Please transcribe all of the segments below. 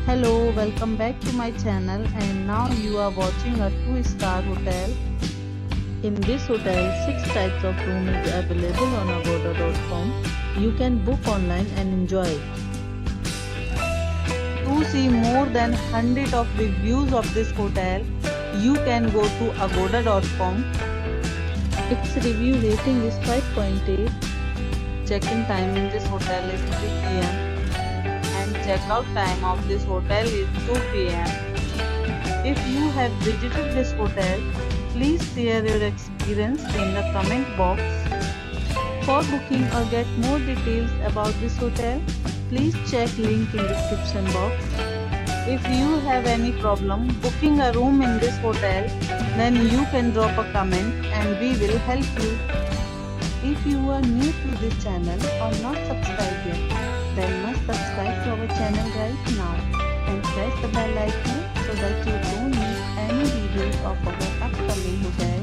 Hello, welcome back to my channel, and now you are watching a 2-star hotel. In this hotel, 6 types of room is available on agoda.com. You can book online and enjoy it. To see more than 100 of reviews of this hotel, you can go to agoda.com. Its review rating is 5.8. Check-in time in this hotel is 3 p.m. Checkout time of this hotel is 2 p.m. If you have visited this hotel, please share your experience in the comment box. For booking or get more details about this hotel, please check link in description box. If you have any problem booking a room in this hotel, then you can drop a comment and we will help you. If you are new to this channel or not subscribed yet, then must subscribe to our channel right now and press the bell icon so that you don't miss any videos of our upcoming hotel.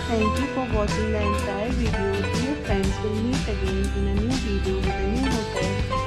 Thank you for watching the entire video. Dear friends, will meet again in a new video with a new hotel.